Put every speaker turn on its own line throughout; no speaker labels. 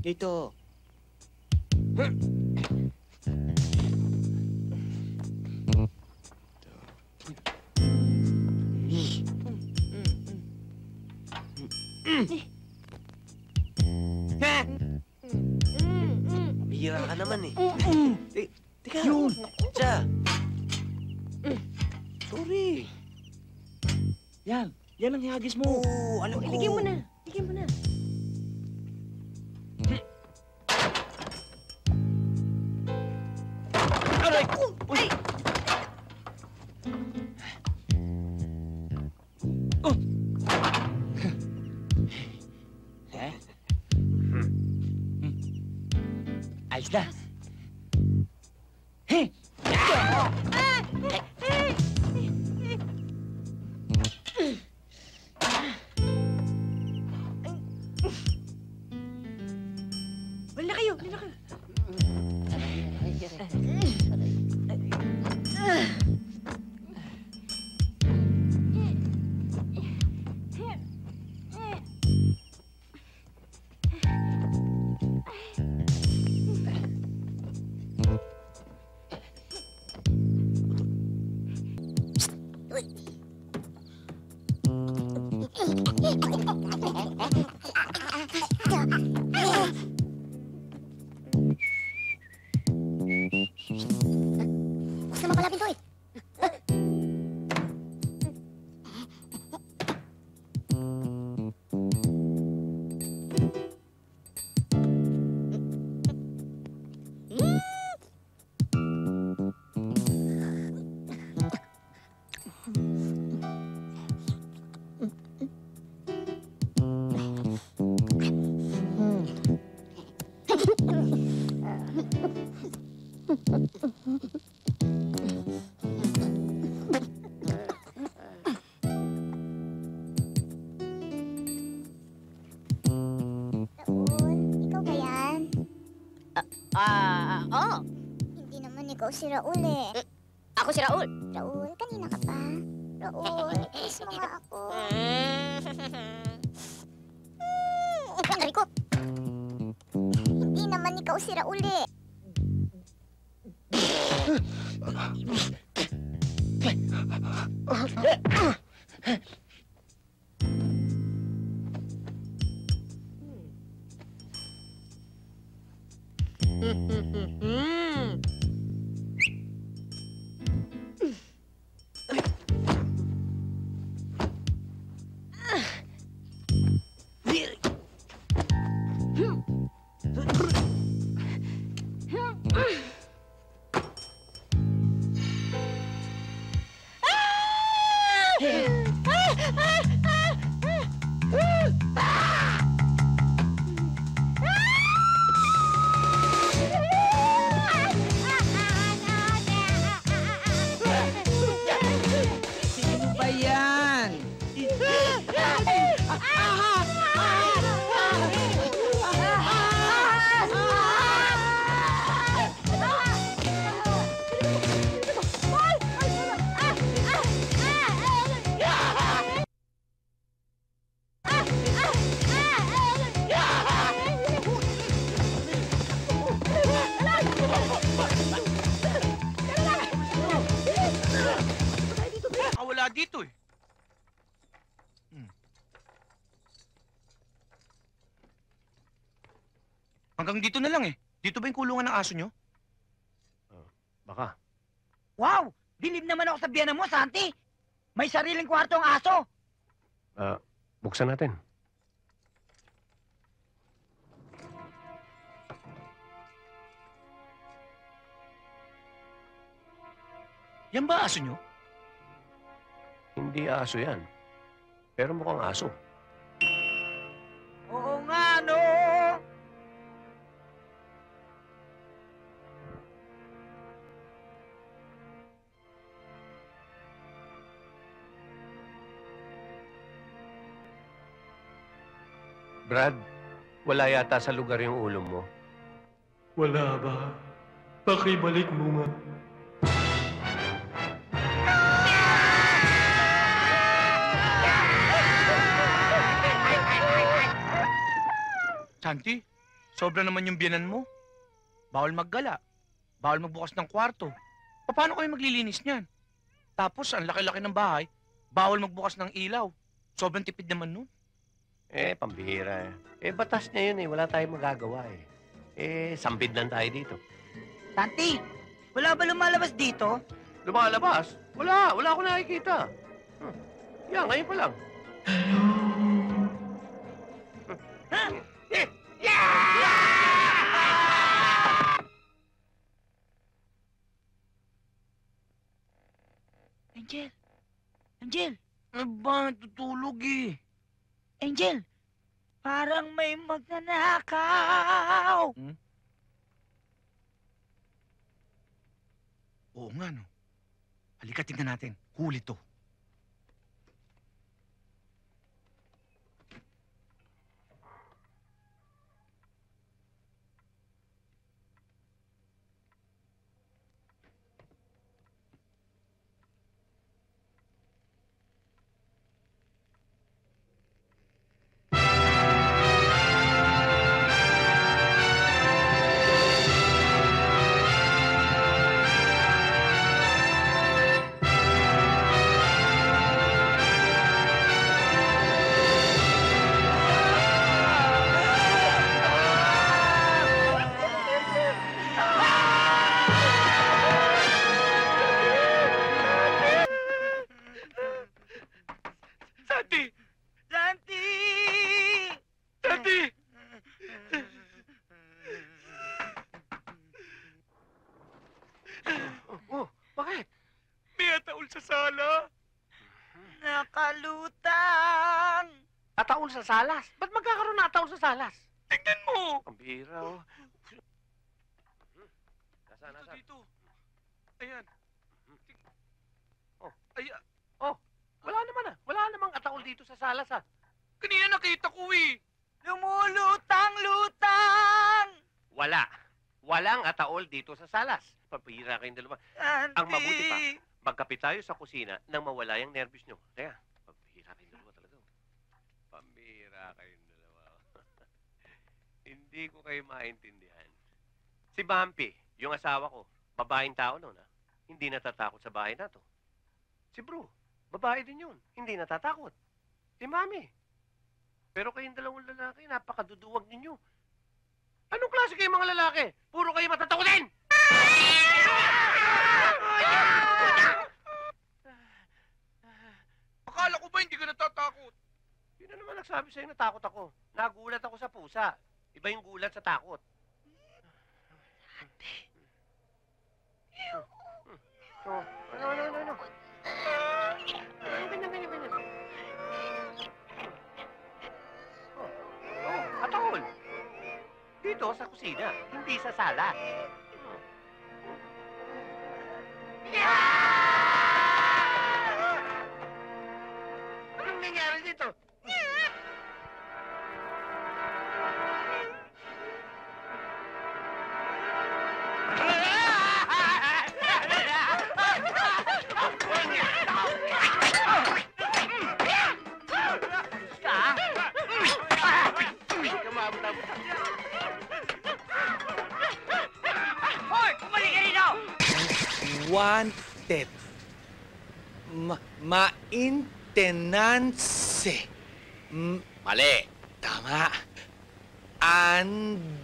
Dito. Bihira ka naman eh. Teka. Yun. Siya. Sorry.
Yan ang hihagis mo.
Oo, alam ko.
Iligay mo na.
Aray ko! Uy!
Oh! Ayos na. Hey!
Wala kayo.
Buksan mo pala pinto eh.
Oo.
Hindi naman ikaw si Raul eh.
Ako si Raul.
Raul, kanina ka pa. Raul, kiss mo nga ako. Aray ko. Hindi naman ikaw si Raul eh.
Sino ba yan?
Wala dito eh. Hanggang dito na lang eh. Dito ba yung kulungan ng aso nyo?
Baka.
Wow! Bilib naman ako sa biyanan mo, Santi! May sariling kwarto ang aso!
Buksan natin.
Yan ba aso nyo?
Hindi aso yan. Pero mukhang aso.
Oo nga, no!
Brad, wala yata sa lugar yung ulo mo.
Wala ba? Pakibalik mo nga.
Santi, sobra naman yung biyanan mo. Bawal maggala. Bawal magbukas ng kwarto. Paano kayo maglilinis niyan? Tapos, ang laki-laki ng bahay, bawal magbukas ng ilaw. Sobrang tipid naman nun.
Pambihira eh. Batas niya yun eh. Wala tayong magagawa eh. Sambid lang tayo dito.
Santi, wala ba lumalabas dito?
Lumalabas? Wala. Wala akong nakikita. Yan, ngayon pa lang.
Angel! Angel! Ano ba? Tutulog eh. Angel! Parang may magnanakaw! Oo nga, no? Halika, tingnan natin. Huli to. Santi! Santi! Santi!
Bakit?
May ataol sa sala. Nakalutang!
Ataol sa salas? Ba't magkakaroon na ataol sa salas?
Tingnan mo!
Pambihira oh. Nasaan?
Dito. Ayan.
Oh.
Ayan.
Wala naman ah. Wala namang ataol dito sa salas ah.
Kanina nakita ko eh. Lumulutang-lutang!
Wala. Walang ataol dito sa salas. Pambihira kayong dalawa.
Santi!
Ang mabuti pa, magkapit tayo sa kusina nang mawala yung nervous nyo. Kaya, pambihira kayong dalawa talaga. Pambihira kayong dalawa. Hindi ko kayo maintindihan. Si Bumpy, yung asawa ko, babaeng tao noon ah. Hindi natatakot sa bahay na to. Si Bru, babae din yun. Hindi natatakot. Si Mami. Pero kayong dalawang lalaki, napakaduduwag ninyo. Anong klase kayong mga lalaki? Puro kayo matatakotin!
Akala ko ba hindi ka natatakot?
Sino naman nagsabi sa'yo natakot ako? Nagulat ako sa pusa. Iba yung gulat sa takot. Oh, ano. Ganyan. Ataol. Dito sa kusina, hindi sa sala. Anong nangyari dito?
Hoy! Bumalik ka rito!
Wanted. Maintenance.
Mali.
Tama. And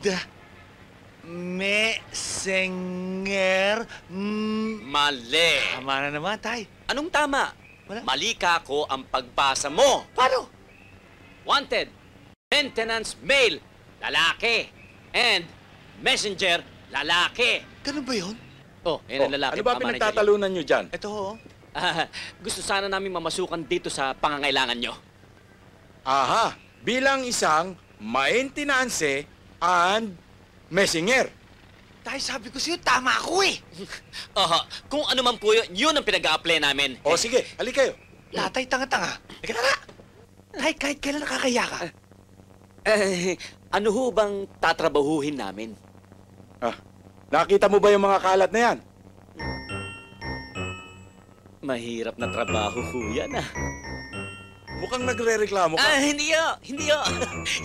messenger.
Mali.
Tama na naman, tay.
Anong tama?
Wala.
Mali ka ko ang pagbasa mo.
Paano?
Wanted. Maintenance male. Lalaki. And messenger. Lalaki.
Ganun ba yun?
Oh, yan ang lalaki.
Ano ba pinagtatalunan nyo dyan?
Ito ho.
Gusto sana namin mamasukan dito sa pangangailangan nyo.
Aha, bilang isang maintenance and messenger.
Tay, sabi ko sa'yo, tama ako eh.
Kung ano man po yun ang pinag-a-apply namin.
O sige, halika kayo.
Latay, tanga-tanga. Ika na nga. Tay, kahit kailan nakakaya ka.
Ano ho bang tatrabahuhin namin?
Nakita mo ba yung mga kalat na yan?
Mahirap na trabaho ho yan
Mukhang nagre-reklamo ka.
Hindi ho.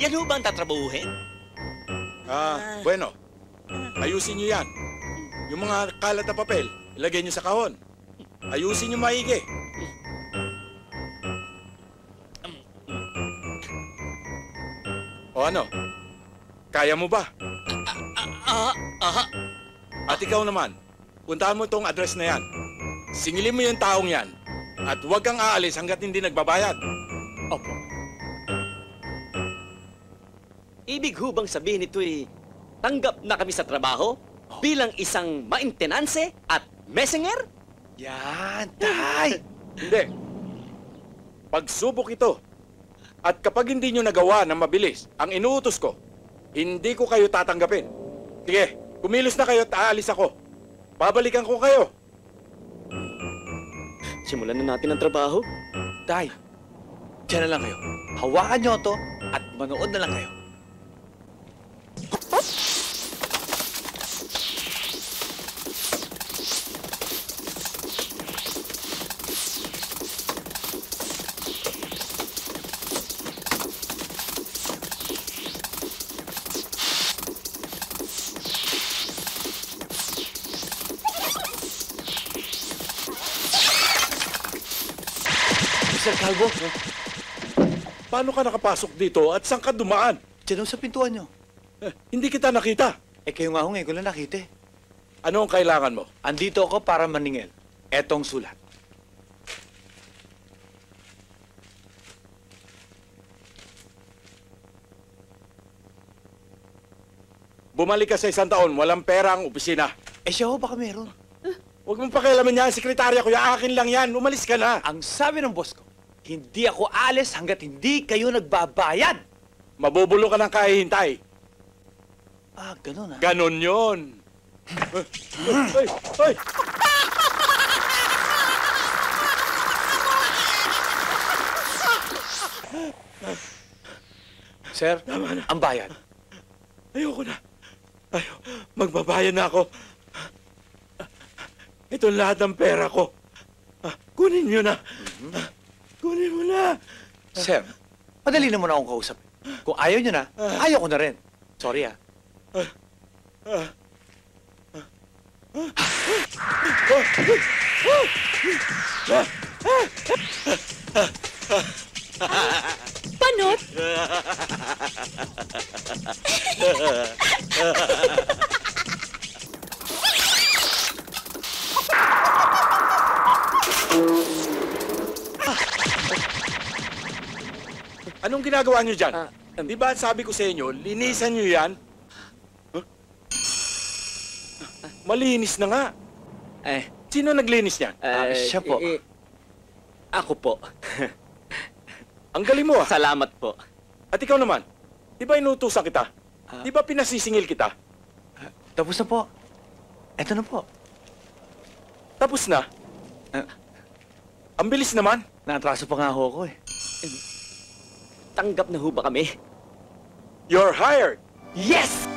Yan ho bang tatrabahuhin?
Bueno. Ayusin nyo yan. Yung mga kalat na papel, ilagay nyo sa kahon. Ayusin nyo maigi. O ano? Kaya mo ba? At ikaw naman, puntahan mo tong address na yan. Singilin mo yung taong yan. At huwag kang aalis hanggat hindi nagbabayad.
Opo. Ibig ho bang sabihin ito'y tanggap na kami sa trabaho bilang isang maintenance at messenger?
Yan, tay! Hindi. Pagsubok ito. At kapag hindi nyo nagawa ng mabilis ang inuutos ko, hindi ko kayo tatanggapin. Sige, kumilos na kayo at aalis ako. Babalikan ko kayo.
Simulan na natin ang trabaho.
Tay, diyan na lang kayo. Hawakan nyo to at manood na lang kayo. Sir Calvo,
Paano ka nakapasok dito at saan ka dumaan?
dyan sa pintuan nyo.
Hindi kita nakita.
Eh kayo nga ho ngayon ko lang nakita eh.
Ano ang kailangan mo?
Andito ako para maningil. Etong sulat.
Bumalik ka sa 1 taon, walang pera ang opisina.
Eh siya ho, baka meron.
Huwag mong pakialaman yan, sekretarya ko, akin lang yan. Umalis ka na.
Ang sabi ng boss ko, hindi ako alis hanggat hindi kayo nagbabayad.
Mabubulo ka ng kahihintay.
Ah, ganun ha?
Ganon yun. Ay! Ay!
Sir, ang bayad.
Ayoko na. Magbabayad na ako. Ito lahat ng pera ko. Kunin nyo na. Kunin mo na.
Sir, madali naman akong kausap. Kung ayaw nyo na, ayaw ko na rin. Sorry ah.
Panot?
Anong ginagawa nyo dyan? Di ba sabi ko sa inyo, linisan nyo yan? Huh? Malinis na nga.
Eh,
Sino naglinis niyan?
Siya po.
Ako po.
Ang galing mo ah.
Salamat po.
At ikaw naman, di ba inutusan kita? Di ba pinasisingil kita?
Tapos na po. Eto na po.
Tapos na? Ang bilis naman.
Naatraso pa nga ho ako eh.
Tanggap na ho ba kami?
You're hired.
Yes!